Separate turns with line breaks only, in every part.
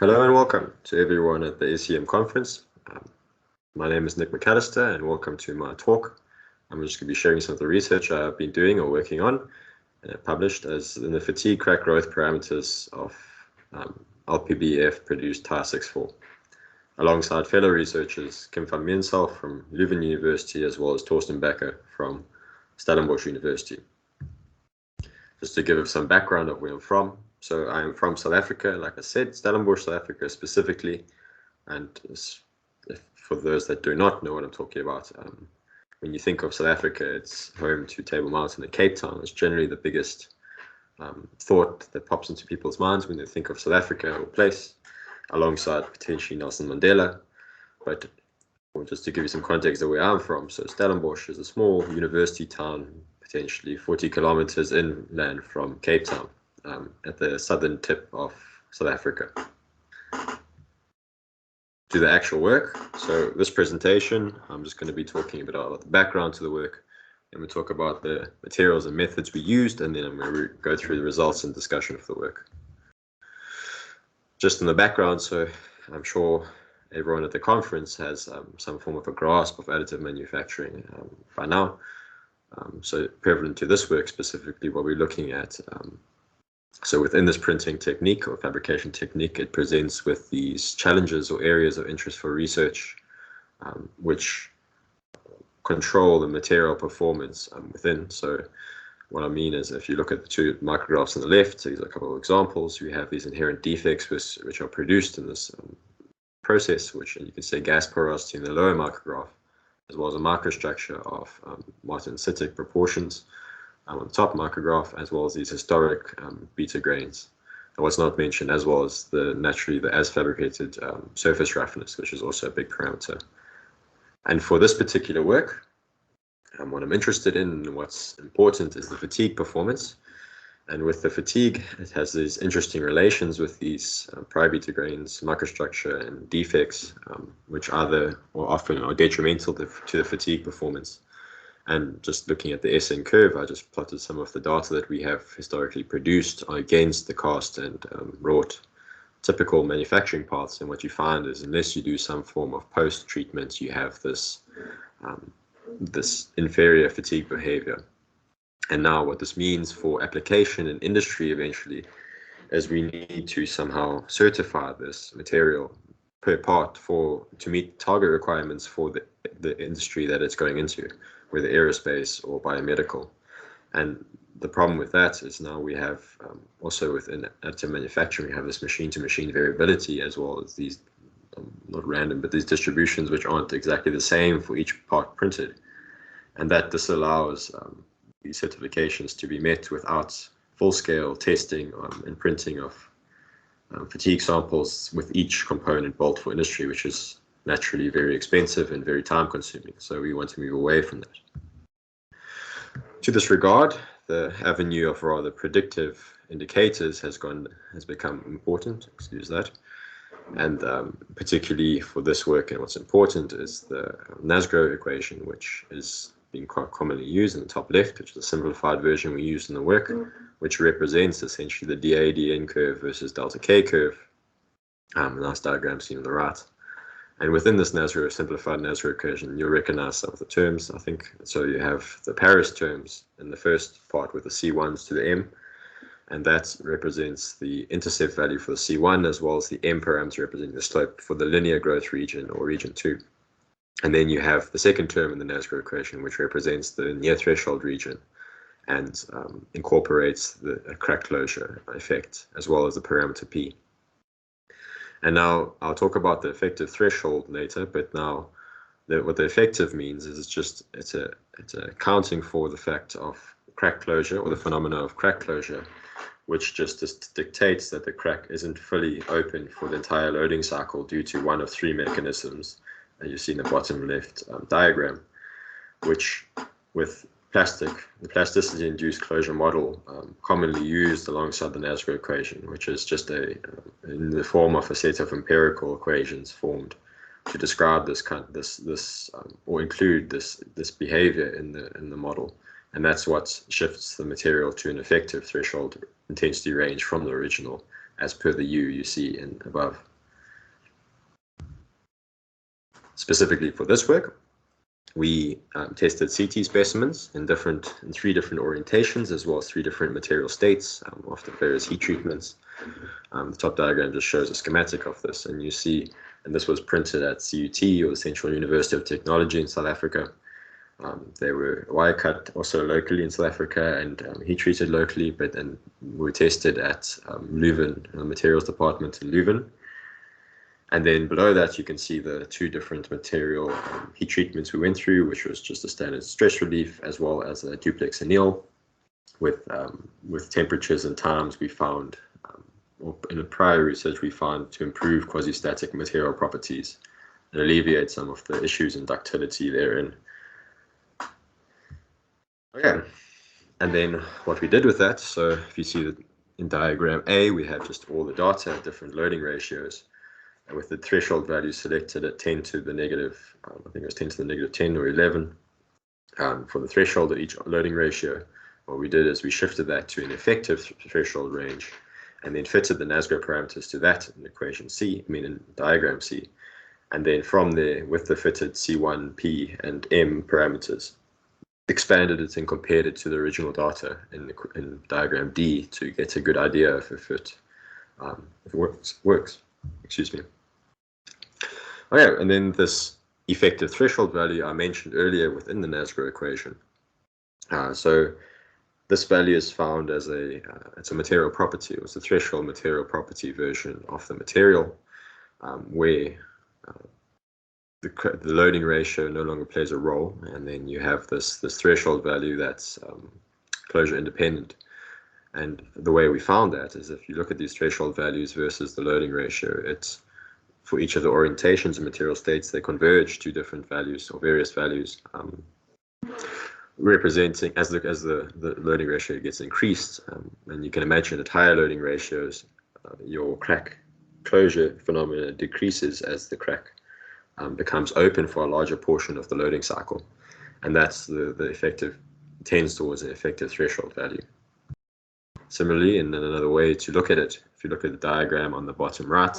Hello and welcome to everyone at the ACM conference. My name is Nick Macallister and welcome to my talk. I'm just going to be sharing some of the research I've been doing or working on and published as in the fatigue crack growth parameters of LPBF produced Ti-6Al-4V, alongside fellow researchers Kim van Meensel from Leuven University as well as Torsten Becker from Stellenbosch University. Just to give some background of where I'm from. So I am from South Africa, like I said, Stellenbosch, South Africa specifically. And for those that do not know what I'm talking about, when you think of South Africa, it's home to Table Mountain and Cape Town. It's generally the biggest thought that pops into people's minds when they think of South Africa or place, alongside potentially Nelson Mandela. But just to give you some context of where I'm from, so Stellenbosch is a small university town, potentially 40 kilometers inland from Cape Town, at the southern tip of South Africa. Do the actual work. So this presentation, I'm just going to be talking a bit about the background to the work, and we'll talk about the materials and methods we used, and then I'm going to go through the results and discussion of the work. Just in the background, so I'm sure everyone at the conference has some form of a grasp of additive manufacturing by now. So prevalent to this work specifically, what we're looking at. So within this printing technique or fabrication technique, it presents with these challenges or areas of interest for research, which control the material performance within. So what I mean is, if you look at the two micrographs on the left, so these are a couple of examples. We have these inherent defects which are produced in this process, which you can say gas porosity in the lower micrograph, as well as a microstructure of martensitic proportions on the top micrograph, as well as these historic beta grains. And what's not mentioned, as well as naturally the as fabricated surface roughness, which is also a big parameter. And for this particular work, what I'm interested in and what's important is the fatigue performance. And with the fatigue, it has these interesting relations with these beta grains, microstructure, and defects, which often are detrimental to the fatigue performance. And just looking at the SN curve, I just plotted some of the data that we have historically produced against the cast and wrought typical manufacturing paths. And what you find is, unless you do some form of post-treatment, you have this inferior fatigue behavior. And now what this means for application in industry eventually is we need to somehow certify this material per part to meet target requirements for the industry that it's going into, whether aerospace or biomedical. And the problem with that is now we have also within additive manufacturing, we have this machine-to-machine variability, as well as these, not random, but these distributions which aren't exactly the same for each part printed. And that disallows these certifications to be met without full-scale testing and printing of fatigue samples with each component built for industry, which is naturally very expensive and very time-consuming. So we want to move away from that. To this regard, the avenue of rather predictive indicators has become important. Excuse that. And particularly for this work, and what's important is the Nasgrove Equation, which is being quite commonly used in the top left, which is a simplified version we use in the work, which represents essentially the dA/dN curve versus delta K curve. Nice diagram seen on the right. And within this simplified Nasgrove equation, you'll recognize some of the terms, I think. So you have the Paris terms in the first part with the C1s to the M, and that represents the intercept value for the C1, as well as the M parameter representing the slope for the linear growth region or region 2. And then you have the second term in the Nasgrove equation, which represents the near threshold region and incorporates the crack closure effect, as well as the parameter P. And now I'll talk about the effective threshold later, but now what the effective means is it's accounting for the fact of crack closure, or the phenomena of crack closure, which just dictates that the crack isn't fully open for the entire loading cycle due to one of three mechanisms you see in the bottom left diagram, which with the plasticity-induced closure model commonly used alongside the Nasgrove equation, which is just in the form of a set of empirical equations formed to describe or include this behavior in the model. And that's what shifts the material to an effective threshold intensity range from the original, as per the U you see above. Specifically for this work, we tested CT specimens in 3 different orientations, as well as 3 different material states after various heat treatments. The top diagram just shows a schematic of this, and you see, and this was printed at CUT, or the Central University of Technology in South Africa. They were wire cut also locally in South Africa and heat treated locally, but then were tested at Leuven, materials department in Leuven. And then below that, you can see the 2 different material heat treatments we went through, which was just a standard stress relief, as well as a duplex anneal with temperatures and times we found, or in a prior research, we found to improve quasi-static material properties and alleviate some of the issues in ductility therein. Okay, and then what we did with that, so if you see that in diagram A, we have just all the data at different loading ratios, and with the threshold value selected at 10 to the negative, I think it was 10 to the negative 10 or 11 for the threshold at each loading ratio. What we did is we shifted that to an effective threshold range, and then fitted the Nasgrove parameters to that in equation C, in diagram C, and then from there, with the fitted C1, P, and M parameters, expanded it and compared it to the original data in diagram D to get a good idea if it works. Excuse me. Okay, and then this effective threshold value I mentioned earlier within the Nasgrove equation. So this value is found as it's a material property. It was a threshold material property version of the material, where the loading ratio no longer plays a role, and then you have this threshold value that's closure independent. And the way we found that is if you look at these threshold values versus the loading ratio, it's for each of the orientations and material states, they converge to different values or various values, representing as the loading ratio gets increased. And you can imagine at higher loading ratios, your crack closure phenomena decreases as the crack becomes open for a larger portion of the loading cycle, and that's the effective, tends towards an effective threshold value. Similarly, in another way to look at it, if you look at the diagram on the bottom right,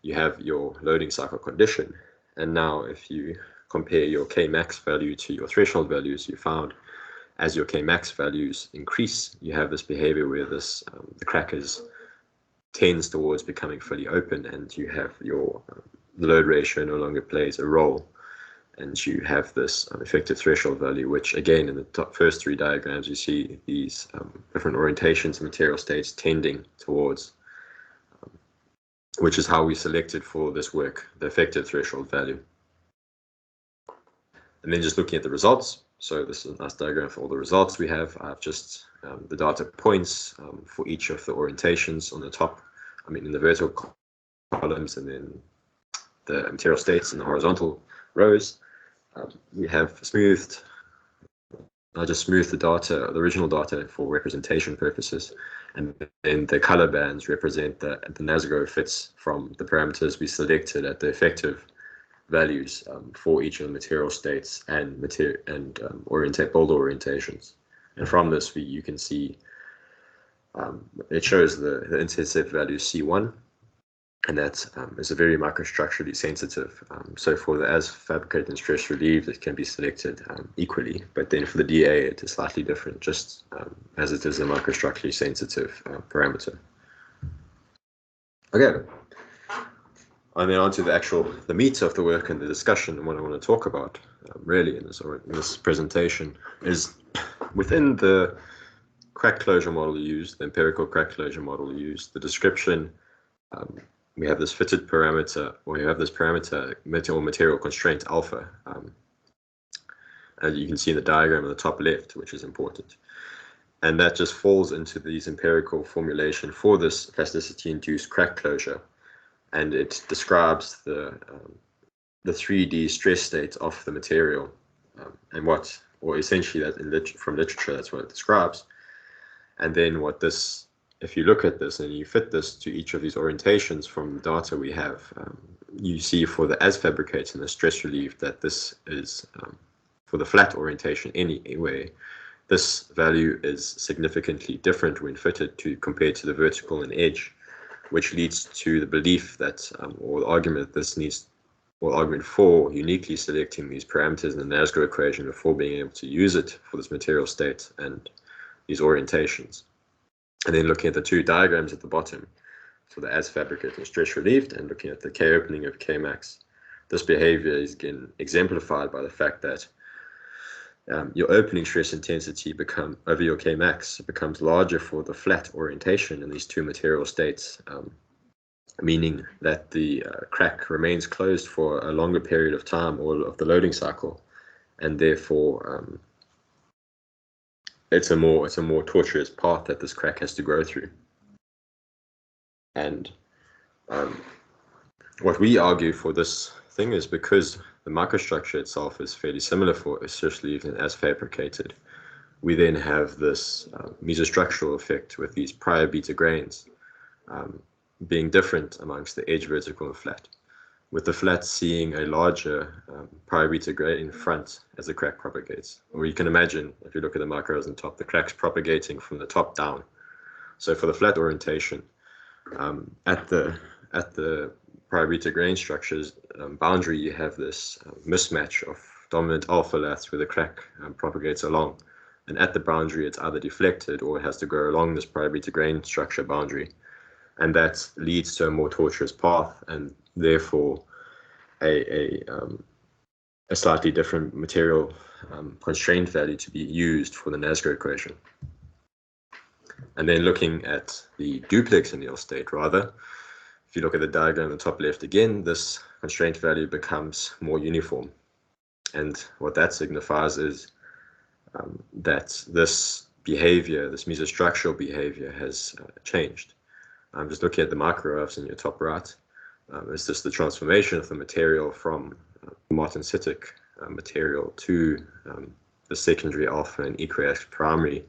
you have your loading cycle condition, and now if you compare your Kmax value to your threshold values, you found as your Kmax values increase, you have this behavior where this the crack tends towards becoming fully open, and you have your the load ratio no longer plays a role, and you have this effective threshold value, which again in the first 3 diagrams you see these different orientations and material states tending towards, which is how we selected for this work the effective threshold value. And then just looking at the results, so this is a nice diagram for all the results we have. I've just the data points for each of the orientations on the top, in the vertical columns, and then the material states in the horizontal rows. We have smoothed, I just smoothed the data, the original data for representation purposes, and then the color bands represent the Nasgrove fits from the parameters we selected at the effective values for each of the material states and boulder orientations. And from this, you can see it shows the intercept value C1, and that is a very microstructurally sensitive. So for the as fabricated and stress relieved, it can be selected equally, but then for the DA, it is slightly different, just as it is a microstructurally sensitive parameter. Okay, and then on to the meat of the work and the discussion, and what I want to talk about really in this presentation is within the crack closure model used, the empirical crack closure model used, the description. We have this fitted parameter, or we have this parameter material constraint alpha, as you can see in the diagram on the top left, which is important. And that just falls into these empirical formulation for this plasticity-induced crack closure, and it describes the 3D stress state of the material, and essentially that from literature, that's what it describes. And then if you look at this and you fit this to each of these orientations from the data we have, you see for the as fabricated and the stress relieved that this is, for the flat orientation anyway, this value is significantly different when fitted compared to the vertical and edge, which leads to the belief that, or the argument that this needs or argument 4, uniquely selecting these parameters in the Nasgrove equation before being able to use it for this material state and these orientations. And then looking at the two diagrams at the bottom, for the as fabricated and stress relieved, and looking at the K opening of Kmax. This behavior is again exemplified by the fact that your opening stress intensity over your Kmax becomes larger for the flat orientation in these two material states, meaning that the crack remains closed for a longer period of time, all of the loading cycle, and therefore it's a more tortuous path that this crack has to go through. And what we argue for this thing is because the microstructure itself is fairly similar for especially even as fabricated, we then have this mesostructural effect with these prior beta grains being different amongst the edge vertical and flat, with the flat seeing a larger prior beta grain in front as the crack propagates. Or you can imagine, if you look at the macros on top, the crack's propagating from the top down. So for the flat orientation, at the prior beta grain structures boundary, you have this mismatch of dominant alpha laths where the crack propagates along. And at the boundary, it's either deflected or it has to go along this prior beta grain structure boundary. And that leads to a more tortuous path and therefore a slightly different material constraint value to be used for the Nasgrove equation. And then looking at the duplex anneal state, rather, if you look at the diagram on the top left again, this constraint value becomes more uniform. And what that signifies is that this behavior, this mesostructural behavior, has changed. I'm just looking at the micrographs in your top right. It's just the transformation of the material from martensitic material to the secondary alpha and equiax primary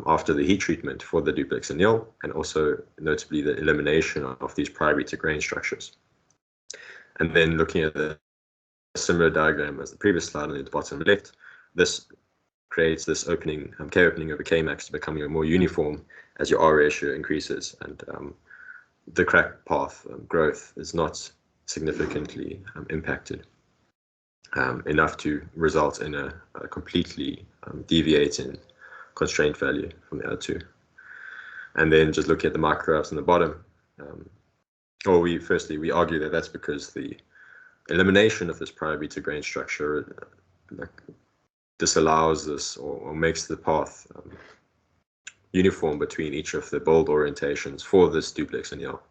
after the heat treatment for the duplex anneal, and also notably the elimination of these prior beta grain structures. And then looking at the similar diagram as the previous slide on the bottom left, this creates this opening, K opening over Kmax to becoming more uniform as your R ratio increases, and the crack path growth is not significantly impacted enough to result in a completely deviating constraint value from the other two. And then just looking at the micrographs on the bottom, firstly we argue that that's because the elimination of this prior beta grain structure disallows this or makes the path uniform between each of the build orientations for this duplex anneal,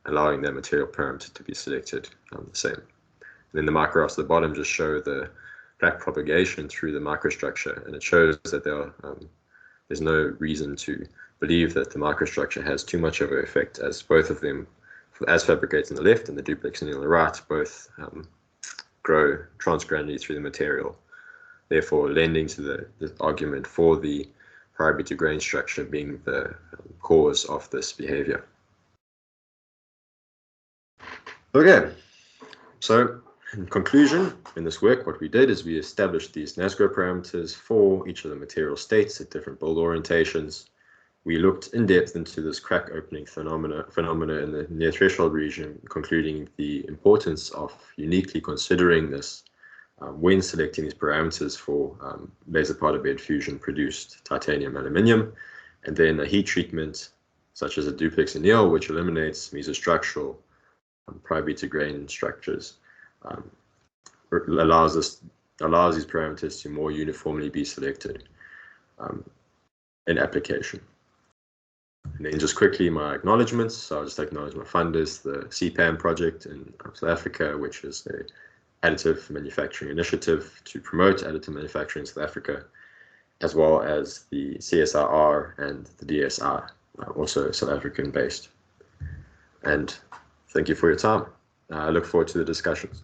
allowing their material parameter to be selected the same. And then the micrographs at the bottom just show the crack propagation through the microstructure, and it shows that there's no reason to believe that the microstructure has too much of an effect, as both of them, as fabricated on the left and the duplex anneal on the right, both grow transgranulally through the material, therefore lending to the argument for the prior beta grain structure being the cause of this behavior. Okay, so in conclusion, in this work, what we did is we established these Nasgrove parameters for each of the material states at different build orientations. We looked in depth into this crack opening phenomena in the near threshold region, concluding the importance of uniquely considering this when selecting these parameters for laser powder bed fusion produced titanium aluminium, and then a heat treatment such as a duplex anneal, which eliminates mesostructural prior beta grain structures, allows these parameters to more uniformly be selected in application. And then just quickly my acknowledgements. So I'll just acknowledge my funders, the CPAM project in South Africa, which is the additive manufacturing initiative to promote additive manufacturing in South Africa, as well as the CSIR and the DSI, also South African based. And thank you for your time. I look forward to the discussions.